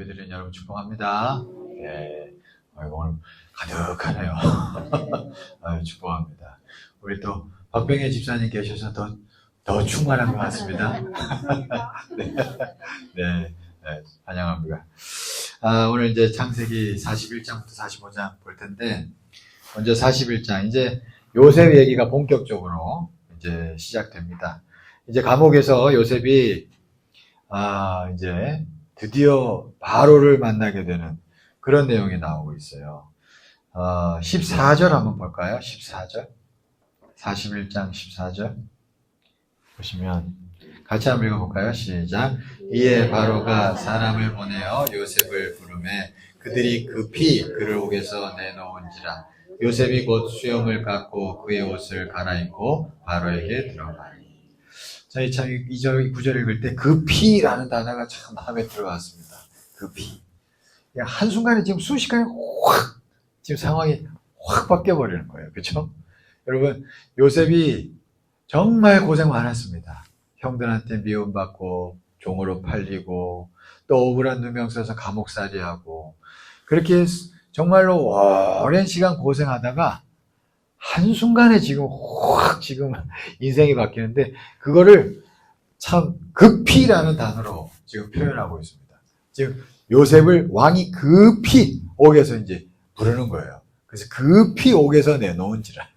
예배드리는 여러분 축복합니다. 네. 오늘 가득하네요. 아유, 축복합니다. 우리 또 박병혜 집사님 계셔서 더 충만한 것 같습니다. 네. 네. 네. 환영합니다. 오늘 이제 창세기 41장부터 45장 볼 텐데, 먼저 41장, 이제 요셉 얘기가 본격적으로 이제 시작됩니다. 이제 감옥에서 요셉이, 이제 드디어 바로를 만나게 되는 그런 내용이 나오고 있어요. 14절 한번 볼까요? 14절. 41장 14절. 보시면, 같이 한번 읽어볼까요? 시작. 이에 바로가 사람을 보내어 요셉을 부르매 그들이 급히 그를 옥에서 내놓은지라. 요셉이 곧 수염을 깎고 그의 옷을 갈아입고 바로에게 들어가니. 자, 이 2절, 9절 읽을 때 급히라는 단어가 참 마음에 들어왔습니다. 급히. 한순간에 지금 순식간에 확, 지금 상황이 확 바뀌어버리는 거예요. 그렇죠? 여러분, 요셉이 정말 고생 많았습니다. 형들한테 미움받고 종으로 팔리고 또 억울한 누명 써서 감옥살이하고 그렇게 정말로 오랜 시간 고생하다가 한순간에 지금 확 지금 인생이 바뀌는데 그거를 참 급히라는 단어로 지금 표현하고 있습니다. 지금 요셉을 왕이 급히 옥에서 이제 부르는 거예요. 그래서 급히 옥에서 내놓은지라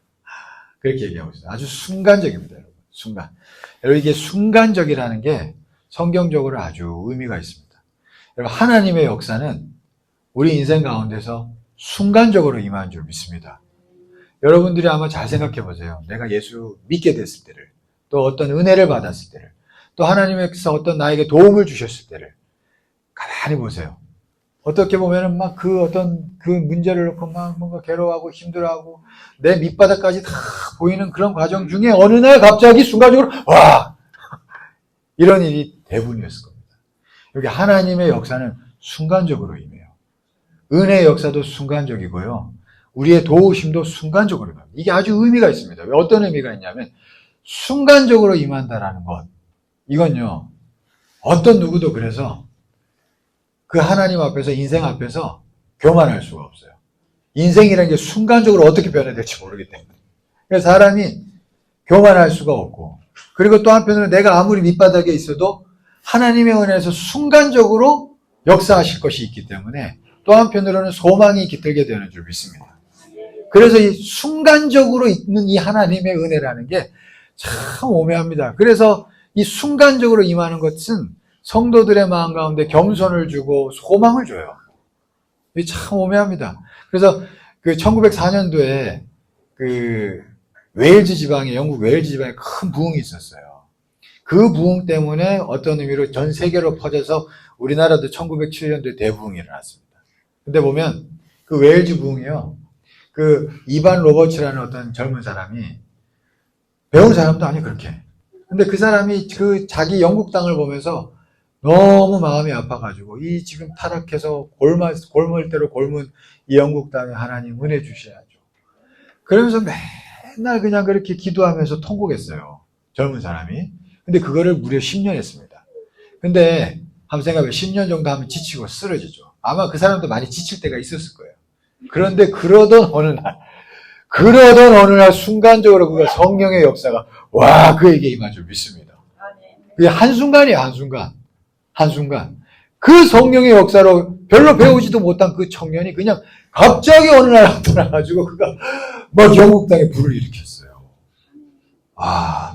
그렇게 얘기하고 있어요. 아주 순간적입니다, 여러분. 순간. 여러분, 이게 순간적이라는 게 성경적으로 아주 의미가 있습니다. 여러분, 하나님의 역사는 우리 인생 가운데서 순간적으로 임하는 줄 믿습니다. 여러분들이 아마 잘 생각해 보세요. 내가 예수 믿게 됐을 때를, 또 어떤 은혜를 받았을 때를, 또 하나님께서 어떤 나에게 도움을 주셨을 때를 가만히 보세요. 어떻게 보면은 막 그 문제를 놓고 막 뭔가 괴로워하고 힘들어하고 내 밑바닥까지 다 보이는 그런 과정 중에 어느 날 갑자기 순간적으로 와! 이런 일이 대부분이었을 겁니다. 여기 하나님의 역사는 순간적으로 임해요. 은혜의 역사도 순간적이고요. 우리의 도우심도 순간적으로 임합니다. 이게 아주 의미가 있습니다. 왜 어떤 의미가 있냐면 순간적으로 임한다라는 것. 이건요. 어떤 누구도 그래서 그 하나님 앞에서 인생 앞에서 교만할 수가 없어요. 인생이라는 게 순간적으로 어떻게 변화될지 모르기 때문에. 그래서 사람이 교만할 수가 없고 그리고 또 한편으로 내가 아무리 밑바닥에 있어도 하나님의 은혜에서 순간적으로 역사하실 것이 있기 때문에 또 한편으로는 소망이 깃들게 되는 줄 믿습니다. 그래서 이 순간적으로 있는 이 하나님의 은혜라는 게 참 오묘합니다. 그래서 이 순간적으로 임하는 것은 성도들의 마음 가운데 겸손을 주고 소망을 줘요. 이게 참 오묘합니다. 그래서 그 1904년도에 그 웨일즈 지방에, 영국 웨일즈 지방에 큰 부흥이 있었어요. 그 부흥 때문에 어떤 의미로 전 세계로 퍼져서 우리나라도 1907년도에 대부흥이 일어났습니다. 근데 보면 그 웨일즈 부흥이요. 그 이반 로버츠라는 어떤 젊은 사람이 배운 사람도 아니에요, 그렇게. 근데 그 사람이 그 자기 영국 땅을 보면서 너무 마음이 아파가지고 이 지금 타락해서 골물대로 골문 이 영국 땅에 하나님 은혜 주셔야죠. 그러면서 맨날 그냥 그렇게 기도하면서 통곡했어요. 젊은 사람이. 근데 그거를 무려 10년 했습니다. 근데 한번 생각해보면 10년 정도 하면 지치고 쓰러지죠. 아마 그 사람도 많이 지칠 때가 있었을 거예요. 그런데 그러던 어느 날 순간적으로 그가 성령의 역사가 와 그에게 임한 줄 믿습니다. 그게 한순간이에요. 한순간. 그 성령의 역사로 별로 배우지도 못한 그 청년이 그냥 갑자기 어느 날 나타나가지고 그가 막 영국 땅에 불을 일으켰어요.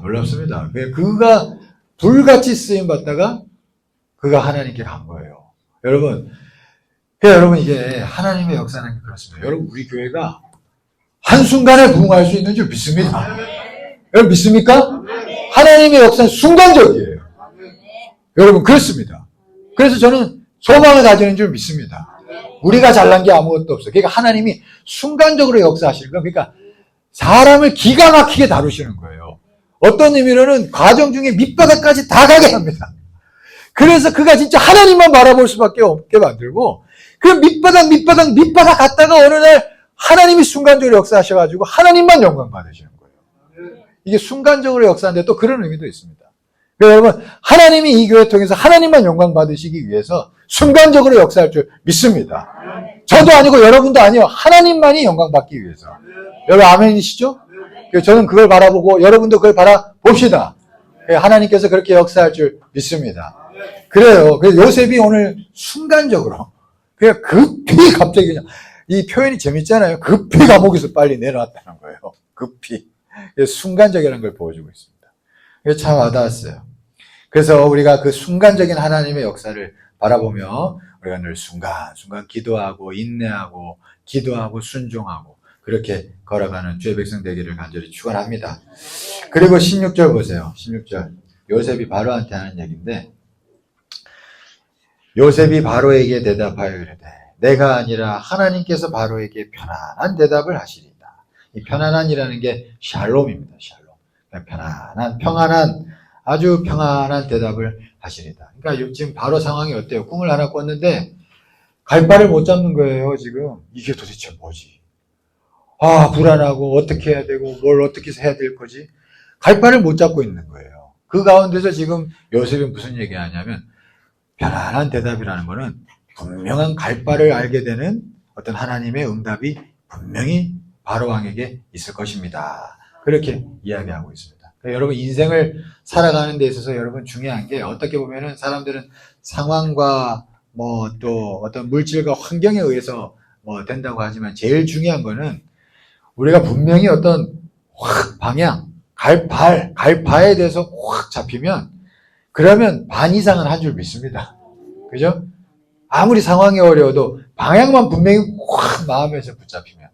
놀랍습니다. 그가 불같이 쓰임받다가 그가 하나님께 간 거예요. 여러분 이게 하나님의 역사는 그렇습니다. 여러분, 우리 교회가 한순간에 부흥할 수 있는 줄 믿습니다. 여러분, 믿습니까? 하나님의 역사는 순간적이에요. 여러분, 그렇습니다. 그래서 저는 소망을 가지는 줄 믿습니다. 우리가 잘난 게 아무것도 없어요. 그러니까 하나님이 순간적으로 역사하시는 거예요. 그러니까 사람을 기가 막히게 다루시는 거예요. 어떤 의미로는 과정 중에 밑바닥까지 다 가게 합니다. 그래서 그가 진짜 하나님만 바라볼 수밖에 없게 만들고 그 밑바닥 갔다가 어느 날 하나님이 순간적으로 역사하셔가지고 하나님만 영광 받으시는 거예요. 이게 순간적으로 역사하는데 또 그런 의미도 있습니다. 그러니까 여러분, 하나님이 이 교회 통해서 하나님만 영광 받으시기 위해서 순간적으로 역사할 줄 믿습니다. 저도 아니고 여러분도 아니요. 하나님만이 영광 받기 위해서. 여러분 아멘이시죠? 저는 그걸 바라보고 여러분도 그걸 바라봅시다. 하나님께서 그렇게 역사할 줄 믿습니다. 그래요. 그래서 요셉이 오늘 순간적으로 그냥 급히 갑자기 그냥 이 표현이 재밌잖아요. 급히 감옥에서 빨리 내려왔다는 거예요. 급히. 순간적이라는 걸 보여주고 있습니다. 이게 참 와닿았어요. 그래서 우리가 그 순간적인 하나님의 역사를 바라보며 우리가 늘 순간 기도하고 인내하고 기도하고 순종하고 그렇게 걸어가는 주의 백성 되기를 간절히 축원합니다. 그리고 16절 보세요. 16절. 요셉이 바로한테 하는 얘기인데 요셉이 바로에게 대답하여 이르되 내가 아니라 하나님께서 바로에게 편안한 대답을 하시리다. 이 편안한이라는 게 샬롬입니다. 샬롬. 평안한 아주 평안한 대답을 하시리다. 그러니까 지금 바로 상황이 어때요? 꿈을 하나 꿨는데 갈 바를 못 잡는 거예요. 지금 이게 도대체 뭐지? 불안하고 어떻게 해야 되고 뭘 어떻게 해야 될 거지? 갈 바를 못 잡고 있는 거예요. 그 가운데서 지금 요셉이 무슨 얘기하냐면 편안한 대답이라는 거는 분명한 갈 바를 알게 되는 어떤 하나님의 응답이 분명히 바로왕에게 있을 것입니다. 그렇게 이야기하고 있습니다. 그러니까 여러분 인생을 살아가는 데 있어서 여러분 중요한 게 어떻게 보면은 사람들은 상황과 뭐 또 어떤 물질과 환경에 의해서 뭐 된다고 하지만 제일 중요한 거는 우리가 분명히 어떤 방향, 갈 바에 대해서 확 잡히면 그러면 반 이상은 한 줄 믿습니다. 그죠? 아무리 상황이 어려워도 방향만 분명히 확 마음에서 붙잡히면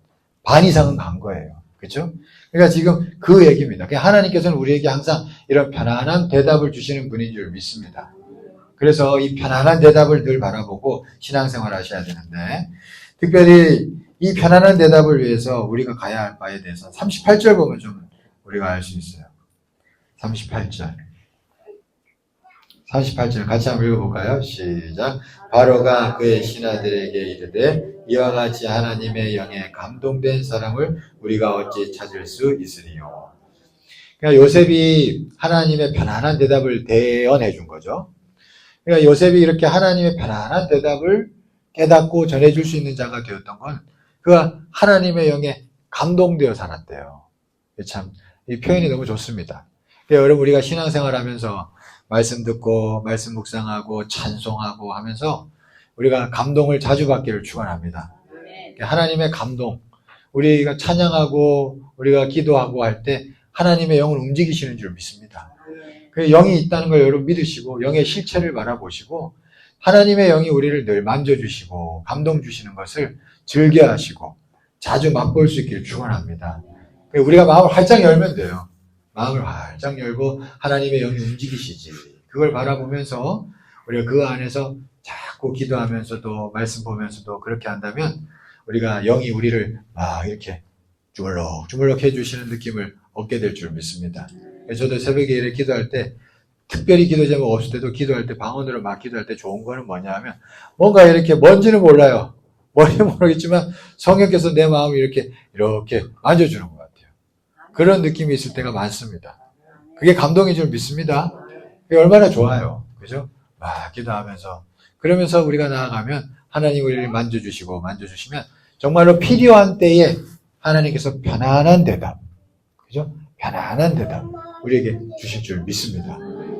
반 이상은 간 거예요. 그죠? 그러니까 지금 그 얘기입니다. 하나님께서는 우리에게 항상 이런 편안한 대답을 주시는 분인 줄 믿습니다. 그래서 이 편안한 대답을 늘 바라보고 신앙생활 하셔야 되는데 특별히 이 편안한 대답을 위해서 우리가 가야 할 바에 대해서 38절 보면 좀 우리가 알 수 있어요. 38절 같이 한번 읽어볼까요? 시작. 바로가 그의 신하들에게 이르되 이와 같이 하나님의 영에 감동된 사람을 우리가 어찌 찾을 수 있으리요. 그러니까 요셉이 하나님의 편안한 대답을 대언해 준 거죠. 그러니까 요셉이 이렇게 하나님의 편안한 대답을 깨닫고 전해줄 수 있는 자가 되었던 건 그가 하나님의 영에 감동되어 살았대요. 참 이 표현이 너무 좋습니다. 그러니까 여러분 우리가 신앙생활 하면서 말씀 듣고 말씀 묵상하고 찬송하고 하면서 우리가 감동을 자주 받기를 축원합니다. 하나님의 감동, 우리가 찬양하고 우리가 기도하고 할 때 하나님의 영을 움직이시는 줄 믿습니다. 그 영이 있다는 걸 여러분 믿으시고 영의 실체를 바라보시고 하나님의 영이 우리를 늘 만져주시고 감동 주시는 것을 즐겨하시고 자주 맛볼 수 있기를 축원합니다. 우리가 마음을 활짝 열면 돼요. 마음을 활짝 열고 하나님의 영이 움직이시지. 그걸 바라보면서 우리가 그 안에서 자꾸 기도하면서도 말씀 보면서도 그렇게 한다면 우리가 영이 우리를 막 이렇게 주물럭 해주시는 느낌을 얻게 될 줄 믿습니다. 저도 새벽에 이렇게 기도할 때 특별히 기도 제목 없을 때도 기도할 때 방언으로 막 기도할 때 좋은 거는 뭐냐 하면 뭔가 이렇게 뭔지는 몰라요. 뭔지는 모르겠지만 성령께서 내 마음을 이렇게 만져주는 것 같아요. 그런 느낌이 있을 때가 많습니다. 그게 감동인 줄 믿습니다. 그게 얼마나 좋아요. 그죠? 막 기도하면서 그러면서 우리가 나아가면 하나님 우리를 만져주시면 정말로 필요한 때에 하나님께서 편안한 대답, 그죠? 편안한 대답 우리에게 주실 줄 믿습니다.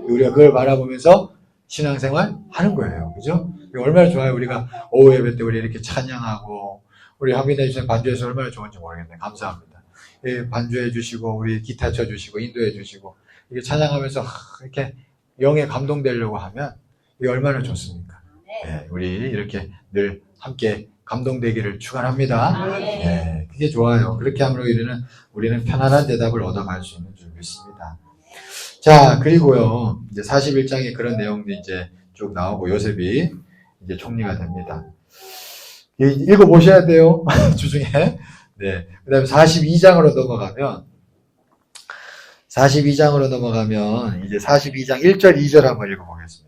우리가 그걸 바라보면서 신앙생활 하는 거예요. 그죠? 얼마나 좋아요. 우리가 오후 예배 때 우리 이렇게 찬양하고 우리 황민아 집사님 반주해서 얼마나 좋은지 모르겠네요. 감사합니다. 반주해 주시고 우리 기타 쳐 주시고 인도해 주시고 이게 찬양하면서 이렇게 영에 감동되려고 하면 이게 얼마나 좋습니까? 네, 우리 이렇게 늘 함께 감동되기를 축원합니다. 네, 그게 좋아요. 그렇게 함으로 우리는 편안한 대답을 얻어갈 수 있는 줄 믿습니다. 자, 그리고요, 이제 41장에 그런 내용들이 이제 쭉 나오고 요셉이 이제 총리가 됩니다. 읽어보셔야 돼요. 주중에. 네. 그 다음에 42장으로 넘어가면 이제 42장 1절 2절 한번 읽어보겠습니다.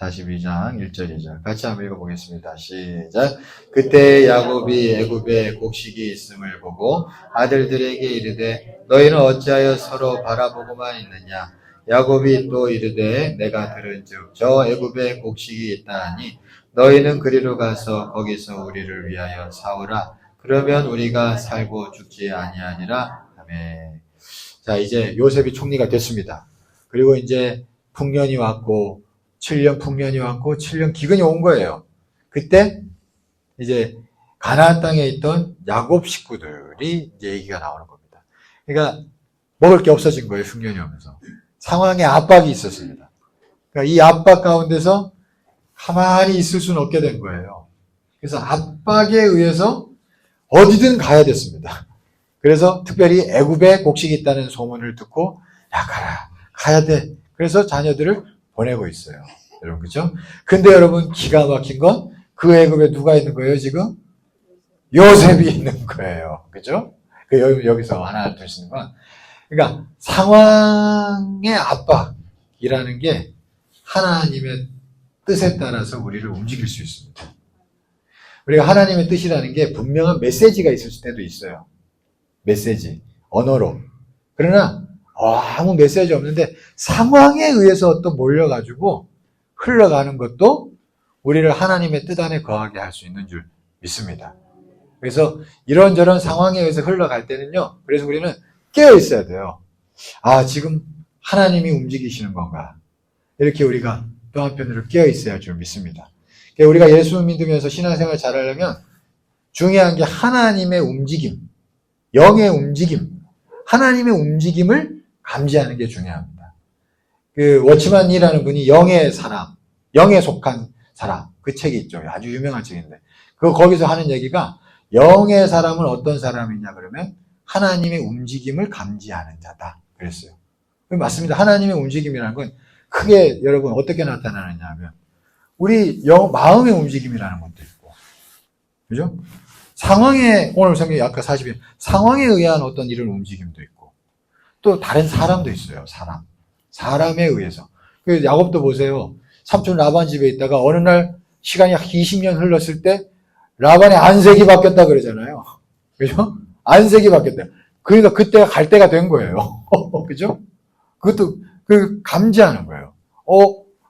42장 1절 2절 같이 한번 읽어보겠습니다. 시작. 그때 야곱이 애굽에 곡식이 있음을 보고 아들들에게 이르되 너희는 어찌하여 서로 바라보고만 있느냐. 야곱이 또 이르되 내가 들은즉 저 애굽에 곡식이 있다하니 너희는 그리로 가서 거기서 우리를 위하여 사오라. 그러면 우리가 살고 죽지 아니하니라. 아멘. 자, 이제 요셉이 총리가 됐습니다. 그리고 이제 풍년이 왔고 7년 풍년이 왔고 7년 기근이 온 거예요. 그때 이제 가나안 땅에 있던 야곱 식구들이 이제 얘기가 나오는 겁니다. 그러니까 먹을 게 없어진 거예요. 흉년이 오면서. 상황에 압박이 있었습니다. 그러니까 이 압박 가운데서 가만히 있을 수는 없게 된 거예요. 그래서 압박에 의해서 어디든 가야 됐습니다. 그래서 특별히 애굽에 곡식이 있다는 소문을 듣고 야 가라 가야 돼. 그래서 자녀들을 보내고 있어요. 여러분 그죠? 근데 여러분 기가 막힌 건 그 애굽에 누가 있는 거예요 지금? 요셉이 있는 거예요. 그죠? 여기서 하나 들 수 있는 건 그러니까 상황의 압박이라는 게 하나님의 뜻에 따라서 우리를 움직일 수 있습니다. 우리가 하나님의 뜻이라는 게 분명한 메시지가 있을 때도 있어요. 메시지, 언어로. 그러나 아무 메시지 없는데 상황에 의해서 또 몰려가지고 흘러가는 것도 우리를 하나님의 뜻 안에 거하게 할 수 있는 줄 믿습니다. 그래서 이런저런 상황에 의해서 흘러갈 때는요. 그래서 우리는 깨어 있어야 돼요. 아, 지금 하나님이 움직이시는 건가? 이렇게 우리가 또 한편으로 깨어 있어야 할 줄 믿습니다. 우리가 예수 믿으면서 신앙생활 잘하려면 중요한 게 하나님의 움직임, 영의 움직임, 하나님의 움직임을 감지하는 게 중요합니다. 워치만이라는 분이 영의 사람, 영에 속한 사람, 그 책이 있죠. 아주 유명한 책인데. 거기서 하는 얘기가 영의 사람은 어떤 사람이냐 그러면 하나님의 움직임을 감지하는 자다. 그랬어요. 맞습니다. 하나님의 움직임이라는 건 크게 여러분 어떻게 나타나느냐 하면 우리 마음의 움직임이라는 것도 있고, 그죠? 상황에, 오늘 성경이 아까 40일, 상황에 의한 어떤 이런 움직임도 있고, 또 다른 사람도 있어요, 사람에 의해서. 야곱도 보세요. 삼촌 라반 집에 있다가 어느 날 시간이 20년 흘렀을 때 라반의 안색이 바뀌었다 그러잖아요. 그죠? 안색이 바뀌었다. 그러니까 그때가 갈 때가 된 거예요. 그죠? 그것도 감지하는 거예요.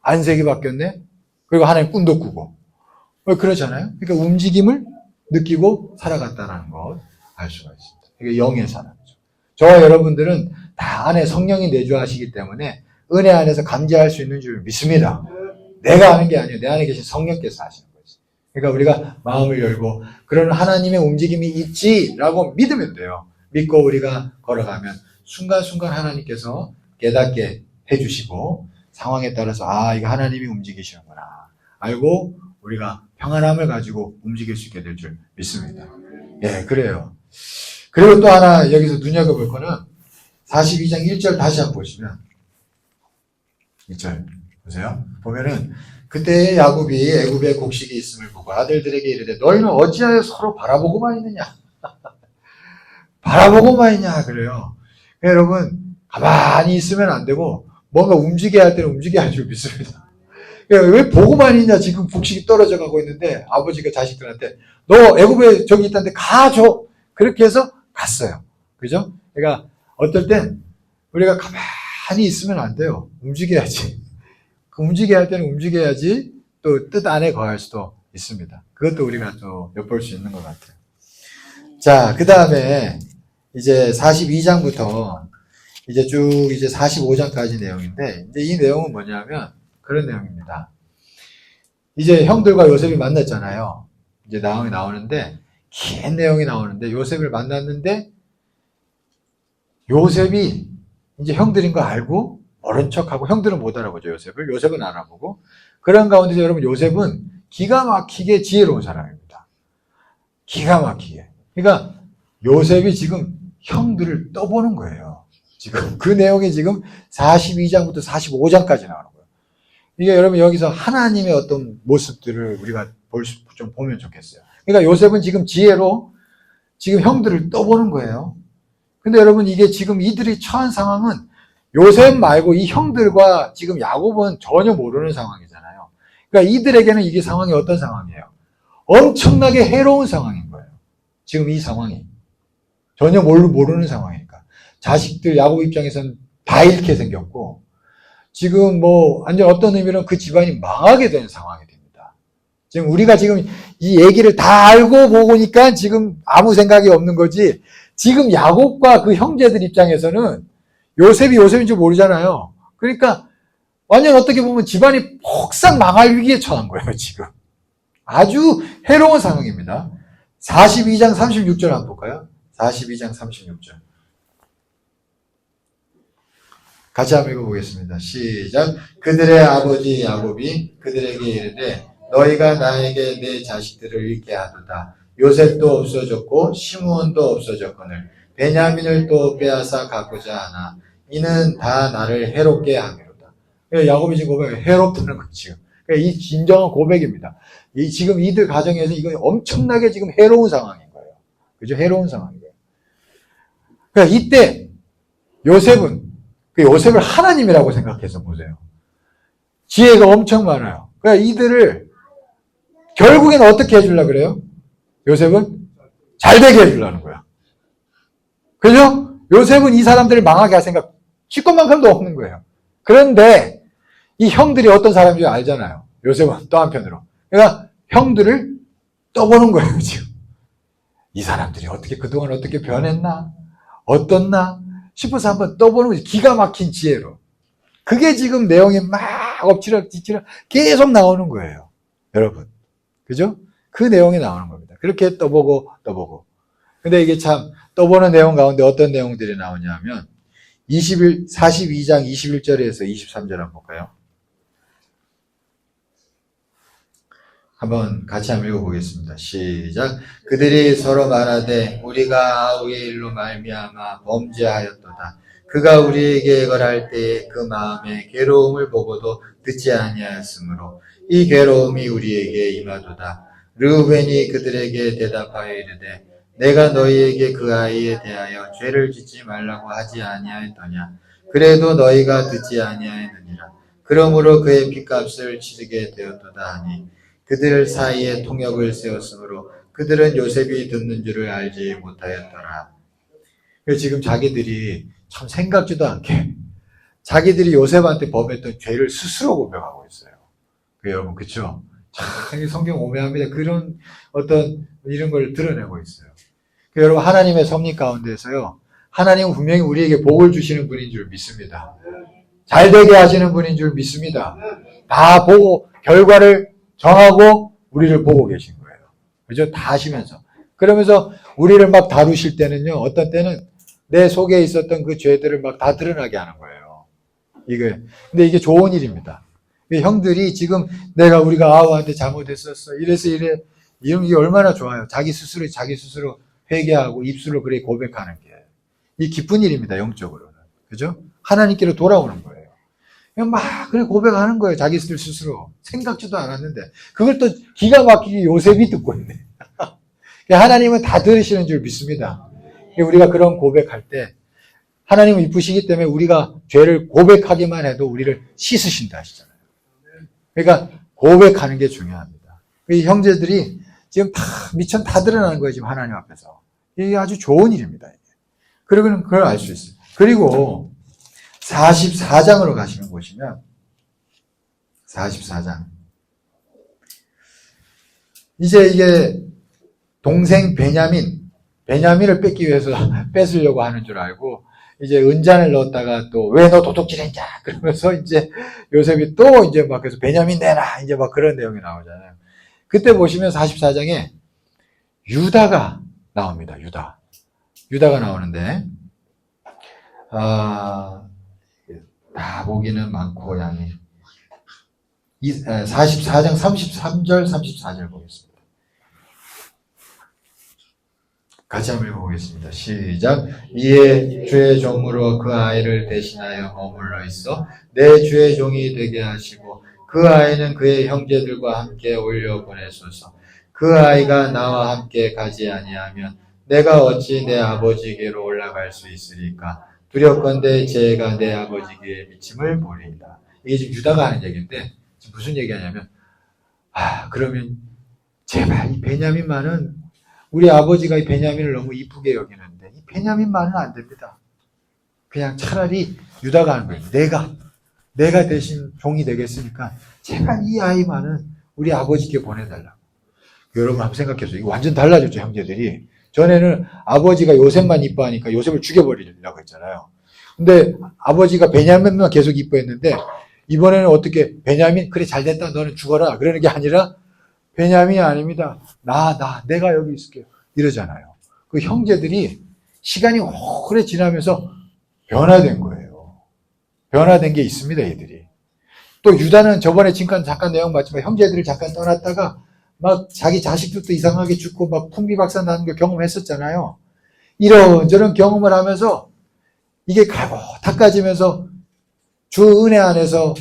안색이 바뀌었네? 그리고 하나님 꿈도 꾸고. 그러잖아요. 그러니까 움직임을 느끼고 살아갔다는 걸 알 수가 있습니다. 이게 영의 사람이죠. 저와 여러분들은 다 안에 성령이 내주하시기 때문에 은혜 안에서 감지할 수 있는 줄 믿습니다. 내가 하는 게 아니에요. 내 안에 계신 성령께서 하시는 거지. 그러니까 우리가 마음을 열고 그런 하나님의 움직임이 있지라고 믿으면 돼요. 믿고 우리가 걸어가면 순간순간 하나님께서 깨닫게 해주시고 상황에 따라서 이거 하나님이 움직이시는구나 알고 우리가 평안함을 가지고 움직일 수 있게 될 줄 믿습니다. 예, 그래요. 그리고 또 하나 여기서 눈여겨볼 거는 42장 1절 다시 한번 보시면 1절 보세요. 보면은 그때 야곱이 애굽에 곡식이 있음을 보고 아들들에게 이르되 너희는 어찌하여 서로 바라보고만 있느냐 바라보고만 있냐 그래요. 여러분 가만히 있으면 안 되고 뭔가 움직여야 할 때는 움직여야 할 줄 믿습니다. 왜 보고만 있냐 지금 곡식이 떨어져 가고 있는데 아버지가 자식들한테 너 애굽에 저기 있다는데 가줘 그렇게 해서 갔어요. 그죠? 그러니까 어떨 땐 우리가 가만히 있으면 안 돼요. 움직여야지. 움직여야 할 때는 움직여야지 또 뜻 안에 거할 수도 있습니다. 그것도 우리가 또 엿볼 수 있는 것 같아요. 자, 그 다음에 이제 42장부터 이제 쭉 이제 45장까지 내용인데 이제 이 내용은 뭐냐면 그런 내용입니다. 이제 형들과 요셉이 만났잖아요. 이제 내용이 나오는데 긴 내용이 나오는데 요셉을 만났는데 요셉이 이제 형들인 거 알고 모른 척하고 형들은 못 알아보죠. 요셉은 알아보고 그런 가운데서 여러분 요셉은 기가 막히게 지혜로운 사람입니다. 기가 막히게. 그러니까 요셉이 지금 형들을 떠보는 거예요. 지금 그 내용이 지금 42장부터 45장까지 나오는 거예요. 이게 여러분 여기서 하나님의 어떤 모습들을 우리가 좀 보면 좋겠어요. 그러니까 요셉은 지금 지혜로 지금 형들을 떠보는 거예요. 근데 여러분 이게 지금 이들이 처한 상황은 요셉 말고 이 형들과 지금 야곱은 전혀 모르는 상황이잖아요. 그러니까 이들에게는 이게 상황이 어떤 상황이에요? 엄청나게 해로운 상황인 거예요. 지금 이 상황이. 전혀 모르는 상황이니까. 자식들 야곱 입장에서는 다 잃게 생겼고 지금 뭐 완전 어떤 의미로는 그 집안이 망하게 되는 상황이 됩니다. 지금 우리가 지금 이 얘기를 다 알고 보니까 지금 아무 생각이 없는 거지, 지금 야곱과 그 형제들 입장에서는 요셉인 줄 모르잖아요. 그러니까 완전 어떻게 보면 집안이 폭삭 망할 위기에 처한 거예요, 지금. 아주 해로운 상황입니다. 42장 36절 한번 볼까요? 42장 36절. 같이 한번 읽어보겠습니다. 시작. 그들의 아버지 야곱이 그들에게 이르되 너희가 나에게 내 자식들을 잃게 하도다. 요셉도 없어졌고 시므온도 없어졌거늘 베냐민을 또 빼앗아 갖고자 하나 이는 다 나를 해롭게 하미로다. 야곱이 지금 고백을 해롭다는 거죠. 이 진정한 고백입니다. 지금 이들 가정에서 이건 엄청나게 지금 해로운 상황인 거예요. 그죠? 해로운 상황인 거예요. 그러니까 이때 요셉을 하나님이라고 생각해서 보세요. 지혜가 엄청 많아요. 그러니까 이들을 결국에는 어떻게 해주려고 그래요? 요셉은 잘 되게 해주려는 거야. 그죠? 요셉은 이 사람들을 망하게 할 생각 쥐것만큼도 없는 거예요. 그런데 이 형들이 어떤 사람인지 알잖아요. 요셉은 또 한편으로. 그러니까 형들을 떠보는 거예요, 지금. 이 사람들이 그동안 어떻게 변했나? 어떻나? 싶어서 한번 떠보는 거지. 기가 막힌 지혜로. 그게 지금 내용이 막 엎치락뒤치락 계속 나오는 거예요. 여러분. 그죠? 그 내용이 나오는 겁니다. 그렇게 떠보고. 근데 이게 참, 떠보는 내용 가운데 어떤 내용들이 나오냐면, 42장 21절에서 23절 한번 볼까요? 한번 같이 한번 읽어보겠습니다. 시작. 그들이 서로 말하되 우리가 아우의 일로 말미암아 범죄하였도다. 그가 우리에게 걸할 때에 그 마음의 괴로움을 보고도 듣지 아니하였으므로 이 괴로움이 우리에게 임하도다. 르우벤이 그들에게 대답하여 이르되 내가 너희에게 그 아이에 대하여 죄를 짓지 말라고 하지 아니하였더냐. 그래도 너희가 듣지 아니하였느니라. 그러므로 그의 핏값을 치르게 되었도다 하니 그들 사이에 통역을 세웠으므로 그들은 요셉이 듣는 줄을 알지 못하였더라. 지금 자기들이 참 생각지도 않게 자기들이 요셉한테 범했던 죄를 스스로 고백하고 있어요. 여러분, 그쵸? 참 성경 오묘합니다. 그런 어떤 이런 걸 드러내고 있어요. 여러분, 하나님의 섭리 가운데서요, 하나님은 분명히 우리에게 복을 주시는 분인 줄 믿습니다. 잘 되게 하시는 분인 줄 믿습니다. 다 보고 결과를 정하고 우리를 보고 계신 거예요. 그죠? 다 하시면서. 그러면서 우리를 막 다루실 때는요, 어떤 때는 내 속에 있었던 그 죄들을 막 다 드러나게 하는 거예요. 근데 이게 좋은 일입니다. 형들이 지금 우리가 아우한테 잘못했었어. 이래서 이런 게 얼마나 좋아요. 자기 스스로 회개하고 입술로 그렇게 고백하는 게. 이 기쁜 일입니다, 영적으로는. 그죠? 하나님께로 돌아오는 거예요. 그냥 막 그래 고백하는 거예요. 자기 스스로. 생각지도 않았는데. 그걸 또 기가 막히게 요셉이 듣고 있네. 하나님은 다 들으시는 줄 믿습니다. 우리가 그런 고백할 때 하나님은 이쁘시기 때문에 우리가 죄를 고백하기만 해도 우리를 씻으신다 하시잖아요. 그러니까 고백하는 게 중요합니다. 이 형제들이 지금 미천 다 드러나는 거예요. 지금 하나님 앞에서. 이게 아주 좋은 일입니다. 그러고는 그걸 알 수 있어요. 그리고 44장으로 가시면 보시면 44장. 이제 이게 동생 베냐민을 뺏기 위해서 뺏으려고 하는 줄 알고 이제 은잔을 넣었다가 또 왜 너 도둑질했냐 그러면서 이제 요셉이 또 이제 막 그래서 베냐민 내놔 이제 막 그런 내용이 나오잖아요. 그때 보시면 44장에 유다가 나옵니다. 유다가 나오는데 다 보기는 많고 양이 44장 33절 34절 보겠습니다. 같이 한번 읽어보겠습니다. 시작. 이에 주의 종으로 그 아이를 대신하여 머물러 있어 내 주의 종이 되게 하시고 그 아이는 그의 형제들과 함께 올려 보내소서. 그 아이가 나와 함께 가지 아니하면 내가 어찌 내 아버지께로 올라갈 수 있으리까. 두렵건대 제가 내 아버지께 미침을 보리이다. 이게 지금 유다가 하는 얘기인데 지금 무슨 얘기하냐면 그러면 제발 이 베냐민만은 우리 아버지가 이 베냐민을 너무 이쁘게 여기는데 이 베냐민만은 안 됩니다. 그냥 차라리 유다가 하는 거예요. 내가 대신 종이 되겠으니까 제발 이 아이만은 우리 아버지께 보내달라고. 여러분 한번 생각해보세요. 이거 완전 달라졌죠, 형제들이. 전에는 아버지가 요셉만 이뻐하니까 요셉을 죽여버리려고 했잖아요. 근데 아버지가 베냐민만 계속 이뻐했는데 이번에는 어떻게 베냐민 그래 잘됐다 너는 죽어라 그러는 게 아니라 베냐민이 아닙니다. 내가 여기 있을게요. 이러잖아요. 그 형제들이 시간이 오래 지나면서 변화된 거예요. 변화된 게 있습니다, 얘들이. 또 유다는 저번에 잠깐 내용 봤지만 형제들을 잠깐 떠났다가 막 자기 자식들도 이상하게 죽고 막 풍비박산 나는 걸 경험했었잖아요. 이런저런 경험을 하면서 이게 가고 닦아지면서 주 은혜 안에서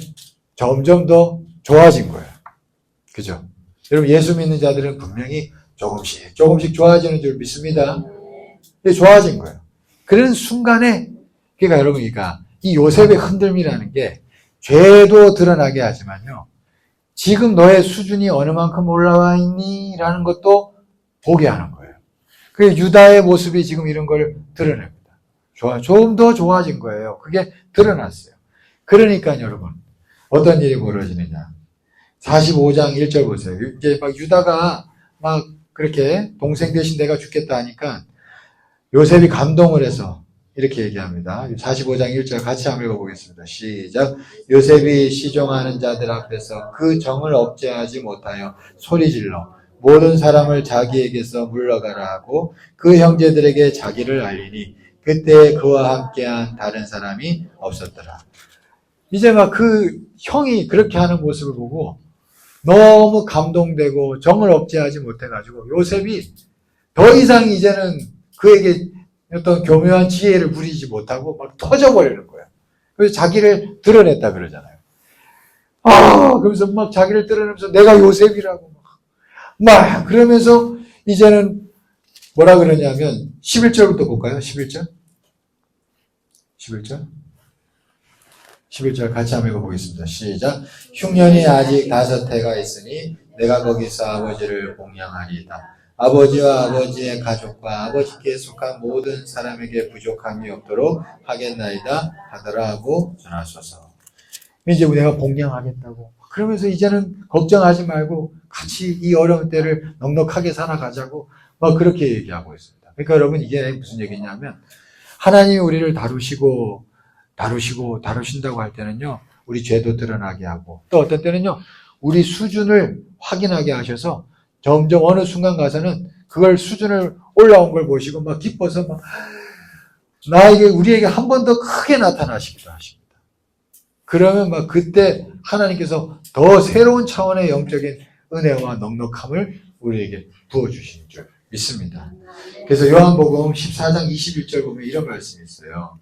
점점 더 좋아진 거예요. 그죠? 여러분 예수 믿는 자들은 분명히 조금씩 좋아지는 줄 믿습니다. 좋아진 거예요. 그런 순간에 그러니까 여러분 이 요셉의 흔들림이라는 게 죄도 드러나게 하지만요. 지금 너의 수준이 어느 만큼 올라와 있니? 라는 것도 보게 하는 거예요. 그 유다의 모습이 지금 이런 걸 드러냅니다. 좀 더 좋아진 거예요. 그게 드러났어요. 그러니까 여러분 어떤 일이 벌어지느냐. 45장 1절 보세요. 이제 막 유다가 막 그렇게 동생 대신 내가 죽겠다 하니까 요셉이 감동을 해서 이렇게 얘기합니다. 45장 1절 같이 한번 읽어보겠습니다. 시작. 요셉이 시종하는 자들 앞에서 그 정을 억제하지 못하여 소리질러 모든 사람을 자기에게서 물러가라 하고 그 형제들에게 자기를 알리니 그때 그와 함께한 다른 사람이 없었더라. 이제 막 그 형이 그렇게 하는 모습을 보고 너무 감동되고 정을 억제하지 못해가지고 요셉이 더 이상 이제는 그에게 어떤 교묘한 지혜를 부리지 못하고 막 터져버리는 거예요. 그래서 자기를 드러냈다 그러잖아요. 그러면서 막 자기를 드러내면서 내가 요셉이라고 막 그러면서 이제는 뭐라 그러냐면 11절부터 볼까요? 11절 11절 같이 한번 읽어보겠습니다. 시작. 흉년이 아직 5해가 있으니 내가 거기서 아버지를 공양하리이다. 아버지와 아버지의 가족과 아버지께 속한 모든 사람에게 부족함이 없도록 하겠나이다 하더라 하고 전하소서. 이제 내가 공양하겠다고. 그러면서 이제는 걱정하지 말고 같이 이 어려운 때를 넉넉하게 살아가자고 막 그렇게 얘기하고 있습니다. 그러니까 여러분 이게 무슨 얘기냐면 하나님이 우리를 다루신다고 할 때는요, 우리 죄도 드러나게 하고, 또 어떤 때는요, 우리 수준을 확인하게 하셔서 점점 어느 순간 가서는 그걸 수준을 올라온 걸 보시고 막 기뻐서 막 우리에게 한 번 더 크게 나타나시기도 하십니다. 그러면 막 그때 하나님께서 더 새로운 차원의 영적인 은혜와 넉넉함을 우리에게 부어주시는 줄 믿습니다. 그래서 요한복음 14장 21절 보면 이런 말씀이 있어요.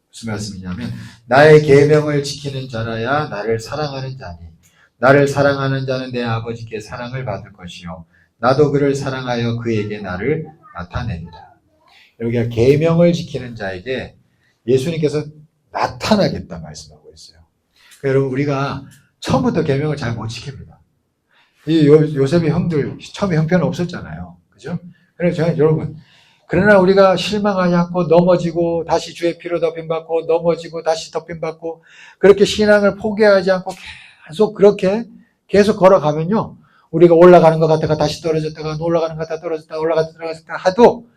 무슨 말씀이냐면 나의 계명을 지키는 자라야 나를 사랑하는 자니 나를 사랑하는 자는 내 아버지께 사랑을 받을 것이요 나도 그를 사랑하여 그에게 나를 나타냅니다. 여기가 계명을 지키는 자에게 예수님께서 나타나겠다 말씀하고 있어요. 그러니까 여러분 우리가 처음부터 계명을 잘 못 지킵니다. 이 요셉의 형들 처음에 형편은 없었잖아요. 그죠? 그래서 여러분 그러나 우리가 실망하지 않고 넘어지고 다시 주의 피로 덮임받고 넘어지고 다시 덮임받고 그렇게 신앙을 포기하지 않고 계속 그렇게 계속 걸어가면요. 우리가 올라가는 것 같다가 다시 떨어졌다가 올라가는 것 같다가 떨어졌다가 올라갔다가 하도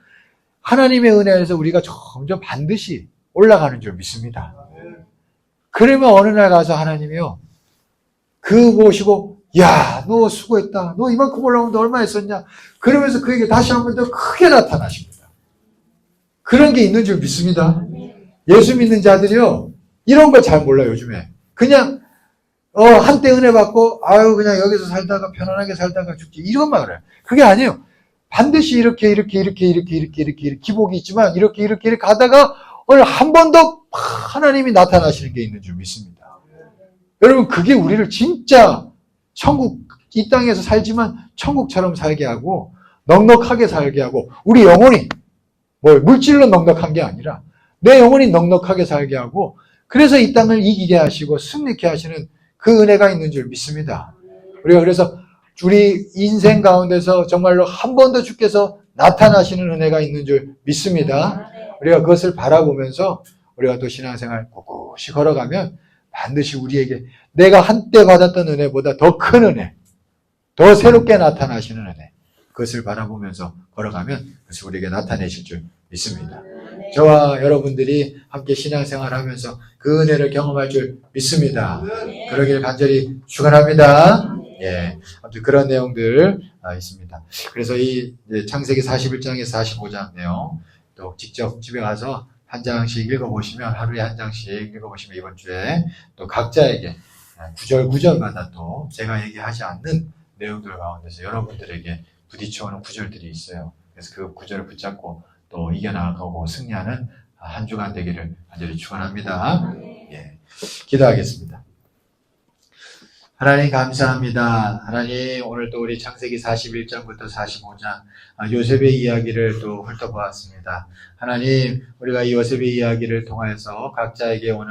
하나님의 은혜에서 우리가 점점 반드시 올라가는 줄 믿습니다. 그러면 어느 날 가서 하나님이요. 그 보시고 야, 너 수고했다. 너 이만큼 올라오는데 얼마 했었냐? 그러면서 그에게 다시 한 번 더 크게 나타나십니다. 그런 게 있는 줄 믿습니다. 예수 믿는 자들이요. 이런 걸 잘 몰라요, 요즘에. 그냥 한때 은혜 받고 그냥 여기서 살다가 편안하게 살다가 죽지. 이것만 그래요. 그게 아니에요. 반드시 이렇게 기복이 있지만 이렇게 가다가 오늘 한 번 더 하나님이 나타나시는 게 있는 줄 믿습니다. 여러분 그게 우리를 진짜 천국 이 땅에서 살지만 천국처럼 살게 하고 넉넉하게 살게 하고 우리 영혼이 물질로 넉넉한 게 아니라 내 영혼이 넉넉하게 살게 하고 그래서 이 땅을 이기게 하시고 승리케 하시는 그 은혜가 있는 줄 믿습니다. 우리가 그래서 우리 인생 가운데서 정말로 한 번 더 주께서 나타나시는 은혜가 있는 줄 믿습니다. 우리가 그것을 바라보면서 우리가 또 신앙생활 꿋꿋이 걸어가면 반드시 우리에게 내가 한때 받았던 은혜보다 더 큰 은혜, 더 새롭게 나타나시는 은혜, 그것을 바라보면서 걸어가면 그것을 우리에게 나타내실 줄 믿습니다. 저와 여러분들이 함께 신앙생활하면서 그 은혜를 경험할 줄 믿습니다. 그러길 간절히 축원합니다. 예, 아무튼 그런 내용들 있습니다. 그래서 이 창세기 41장에서 45장 내용 또 직접 집에 가서 한 장씩 읽어보시면, 하루에 한 장씩 읽어보시면 이번 주에 또 각자에게 구절마다 또 제가 얘기하지 않는 내용들 가운데서 여러분들에게 부딪혀오는 구절들이 있어요. 그래서 그 구절을 붙잡고 또 이겨나가고 승리하는 한 주간 되기를 간절히 축원합니다. 예, 기도하겠습니다. 하나님 감사합니다. 하나님, 오늘 또 우리 창세기 41장부터 45장 요셉의 이야기를 또 훑어보았습니다. 하나님, 우리가 이 요셉의 이야기를 통해서 각자에게 오는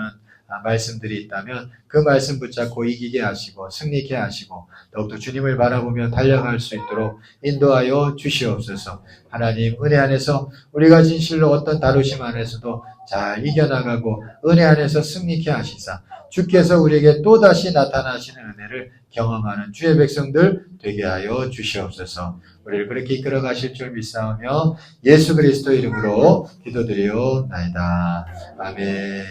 말씀들이 있다면 그 말씀 붙잡고 이기게 하시고 승리케 하시고 더욱더 주님을 바라보며 달려갈 수 있도록 인도하여 주시옵소서. 하나님, 은혜 안에서 우리가 진실로 어떤 다루심 안에서도 잘 이겨나가고 은혜 안에서 승리케 하시사 주께서 우리에게 또다시 나타나시는 은혜를 경험하는 주의 백성들 되게 하여 주시옵소서. 우리를 그렇게 이끌어 가실 줄 믿사오며 예수 그리스도 이름으로 기도드리옵나이다. 아멘.